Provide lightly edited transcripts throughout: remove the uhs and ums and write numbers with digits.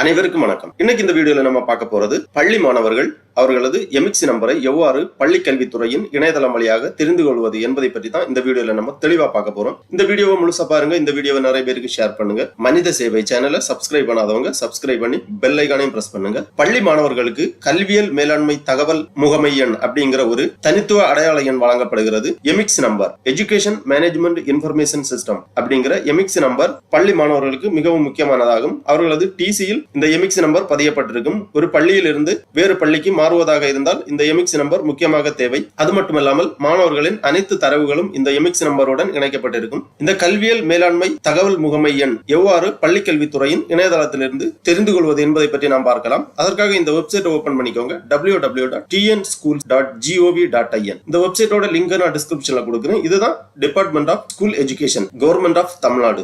அனைவருக்கும் வணக்கம். இன்னைக்கு இந்த வீடியோல நம்ம பார்க்க போறது பள்ளி மாணவர்கள் அவர்களது எமிக்ஸ் நம்பரை எவ்வாறு பள்ளி கல்வித்துறையின் இணையதளம் வழியாக தெரிந்து கொள்வது என்பதை பற்றி தான் இந்த வீடியோல நம்ம தெளிவா பார்க்க போறோம். இந்த வீடியோவை முழுசா பாருங்க. இந்த வீடியோவை நிறைய பேருக்கு ஷேர் பண்ணுங்க. மனித சேவை சேனலை சப்ஸ்கிரைப் பண்ணாதவங்க சப்ஸ்கிரைப் பண்ணி பெல் ஐகானையும் பிரஸ் பண்ணுங்க. பள்ளி மாணவர்களுக்கு கல்வியல் மேலாண்மை தகவல் முகமை எண் அப்படிங்கிற ஒரு தனித்துவ அடையாள எண் வழங்கப்படுகிறது. EMIS number, education management information system அப்படிங்கிற எமிக்ஸ் நம்பர் பள்ளி மாணவர்களுக்கு மிகவும் முக்கியமானதாகும். அவர்களது டிசியில் இந்த எமிக்ஸ் நம்பர் பதியப்பட்டிருக்கும். ஒரு பள்ளியில் இருந்து வேறு பள்ளிக்கு மாறுவதாக இருந்தால் இந்த எமிக்ஸ் நம்பர் முக்கியமாக தேவை. அது மட்டுமல்லாமல் மாணவர்களின் அனைத்து தரவுகளும் இந்த எமிக்ஸ் நம்பருடன் இணைக்கப்பட்டிருக்கும். இந்த கல்வியல் மேலாண்மை தகவல் முகமை எண் எவ்வாறு பள்ளி கல்வித்துறையின் இணையதளத்திலிருந்து தெரிந்து கொள்வது என்பதை பற்றி நாம் பார்க்கலாம். அதற்காக இந்த வெப்சைட் ஓபன் பண்ணிக்கோங்க. www.tnschool.gov.in. இந்த வெப்சைட்டோட லிங்க் நான் டிஸ்கிரிப்ஷன்ல கொடுக்கிறேன். இதுதான் department of school education, government of Tamil Nadu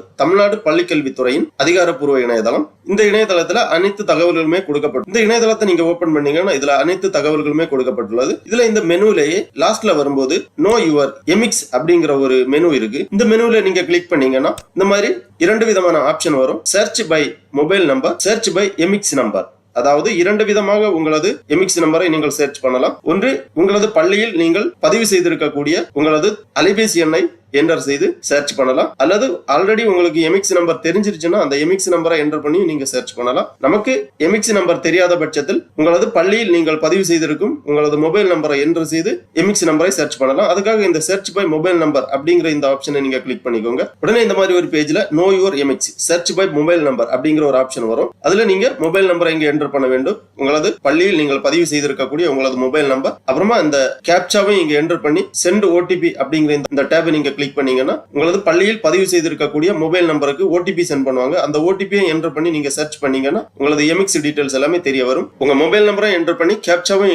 பள்ளி கல்வித்துறையின் அதிகாரப்பூர்வ இணையதளம். இந்த இணையதளத்துல அனைத்து தகவல்களுமே கொடுக்கப்பட்டு இந்த இணையதளத்தை நீங்க ஓபன் பண்ணீங்கன்னா இதுல அனைத்து தகவல்களுமே கொடுக்கப்பட்டுள்ளது. இதுல இந்த மெனுலேயே லாஸ்ட்ல வரும்போது நோ யுவர் எமிக்ஸ் அப்படிங்கிற ஒரு மெனு இருக்கு. இந்த மெனுல நீங்க கிளிக் பண்ணீங்கன்னா இந்த மாதிரி இரண்டு விதமான ஆப்ஷன் வரும். Search by mobile number, search by EMIS number. அதாவது இரண்டு விதமாக உங்களது எமிக்ஸ் நம்பரை நீங்கள் சர்ச் பண்ணலாம். ஒன்று, உங்களது பள்ளியில் நீங்கள் பதிவு செய்திருக்கக்கூடிய உங்களது அலைபேசி எண்ணை என்டர் செய்து சர்ச் பண்ணலாம். அல்லது ஆல்ரெடி உங்களுக்கு எமிக்ஸ் நம்பர் தெரிஞ்சிருச்சுன்னா அந்த எமிக்ஸ் நம்பரை என்டர் பண்ணி நீங்க சர்ச் பண்ணலாம். நமக்கு எமிக்ஸ் நம்பர் தெரியாத பட்சத்தில் உங்களது பள்ளியில் நீங்கள் பதிவு செய்திருக்கும் உங்களது மொபைல் நம்பரை என்டர் செய்து எமிக்ஸ் நம்பரை சர்ச் பண்ணலாம். அதுக்காக இந்த சர்ச் பை மொபைல் நம்பர் அப்படிங்கிற இந்த ஆப்ஷனை நீங்க கிளிக் பண்ணிக்கோங்க. உடனே இந்த மாதிரி ஒரு பேஜ்ல know your EMIS search by mobile number அப்படிங்கிற ஒரு ஆப்ஷன் வரும். அதுல நீங்க மொபைல் நம்பரை இங்க என்டர் பண்ண வேண்டும். உங்களது பள்ளியில் நீங்கள் பதிவு செய்திருக்கக்கூடிய உங்களது மொபைல் நம்பர், அப்புறமா இந்த கேப்சாவை இங்க என்டர் பண்ணி சென்ட் ஓடிபி அப்படிங்கிற இந்த டேபை நீங்க கிளிக் பண்ணீங்கன்னா உங்களது பள்ளியில் பதிவு செய்திருக்கக்கூடிய மொபைல் நம்பருக்கு ஓடிபி சென்ட் பண்ணுவாங்க. அந்த ஓடிபியை என்டர் பண்ணி நீங்க சர்ச் பண்ணீங்கன்னா உங்களது எமிக்ஸ் டீடைல்ஸ் எல்லாமே தெரிய வரும். உங்க மொபைல் நம்பரை என்டர் பண்ணி கேப்சாவை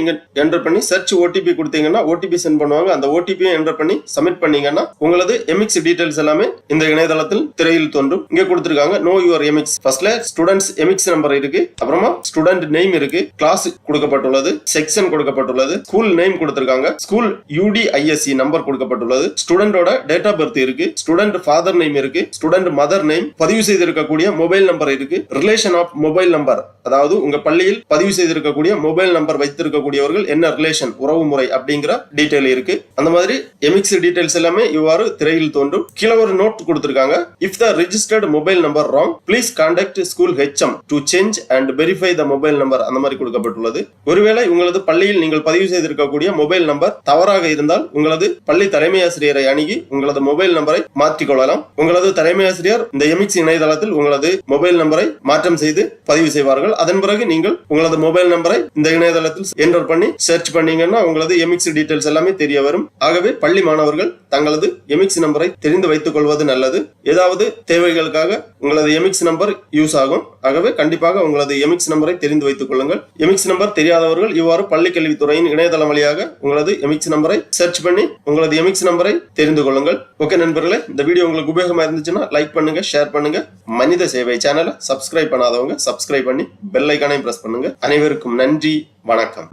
என்டர் பண்ணி சர்ச் ஓடிபி கொடுத்தீங்கன்னா ஓடிபி சென்ட் பண்ணுவாங்க. அந்த ஓடிபியை என்டர் பண்ணி சப்மிட் பண்ணீங்கன்னா உங்களது எமிக்ஸ் டீடைல்ஸ் எல்லாமே இந்த இணையதளத்தில் திரையில் தோன்றும். இங்க கொடுத்திருக்காங்க நோ யுவர் எமிக்ஸ். ஃபர்ஸ்ட்ல ஸ்டூடண்ட்ஸ் எமிக்ஸ் நம்பர் இருக்கு, அப்புறமா ஸ்டூடெண்ட் நேம் இருக்கு, கிளாஸ் கொடுக்கப்பட்டுள்ளது, செக்ஷன் கொடுக்கப்பட்டுள்ளது, ஸ்கூல் நேம் கொடுத்திருக்காங்க, ஸ்கூல் UDISC நம்பர் கொடுக்கப்பட்டுள்ளது, ஸ்டூடெண்டோட டேட் ஆஃப் பர்த் இருக்கு, ஸ்டூடெண்ட் ஃபாதர் நேம் இருக்கு, ஸ்டூடெண்ட் மதர் நேம், பதிவு செய்திருக்கக்கூடிய மொபைல் நம்பர் இருக்கு, ரிலேஷன் ஆஃப் மொபைல் நம்பர், அதாவது உங்க பள்ளியில் பதிவு செய்திருக்கக்கூடிய மொபைல் நம்பர் வைத்திருக்கக்கூடிய என்ன ரிலேஷன், உறவு முறை அப்படிங்கிற டீடைல் இருக்கு. அந்த மாதிரி எமிக்ஸ் டீடைல்ஸ் எல்லாமே இவ்வாறு திரையில் தோன்றும். கீழே ஒரு நோட் கொடுத்திருக்காங்க. If the registered mobile number wrong please contact school HM to change and verify the mobile number. அந்த மாதிரி கொடுக்கப்பட்டுள்ளது. ஒருவேளை உங்களது பள்ளியில் நீங்கள் பதிவு செய்திருக்கக்கூடிய மொபைல் நம்பர் தவறாக இருந்தால் உங்களது பள்ளி தலைமை ஆசிரியரை அணுகி உங்களது மொபைல் நம்பரை மாற்றிக் கொள்ளலாம். உங்களது தலைமை ஆசிரியர் இந்த எமிக்ஸ் இணையதளத்தில் உங்களது மொபைல் நம்பரை மாற்றம் செய்து பதிவு செய்வார்கள். அதன் பிறகு நீங்கள் உங்களது மொபைல் நம்பரை இந்த இணையதளத்தில் என்டர் பண்ணி சர்ச் பண்ணீங்கன்னா உங்களது எமிக்ஸ் டீடைல்ஸ் எல்லாமே தெரிய வரும். ஆகவே பள்ளி மாணவர்கள் தங்களது எமிக்ஸ் நம்பரை தெரிந்து வைத்துக் கொள்வது நல்லது. ஏதாவது தேவைகளுக்காக உங்களது எமிக்ஸ் நம்பர் யூஸ் ஆகும். ஆகவே கண்டிப்பாக உங்களது எமிக்ஸ் நம்பரை தெரிந்து வைத்துக் கொள்ளுங்கள். எமிக்ஸ் நம்பர் தெரியாதவர்கள் இவ்வாறு பள்ளி கல்வித்துறையின் இணையதளம் வழியாக உங்களது எமிக்ஸ் நம்பரை சர்ச் பண்ணி உங்களது எமிக்ஸ் நம்பரை தெரிந்து கொள்ளுங்கள். ஓகே நண்பர்களே, இந்த வீடியோ உங்களுக்கு உபயோகமா இருந்துச்சுன்னா லைக் பண்ணுங்க, ஷேர் பண்ணுங்க. மனித சேவை சேனலை சப்ஸ்கிரைப் பண்ணாதவங்க சப்ஸ்கிரைப் பண்ணி பெல் ஐகானையும் பிரஸ் பண்ணுங்க. அனைவருக்கும் நன்றி, வணக்கம்.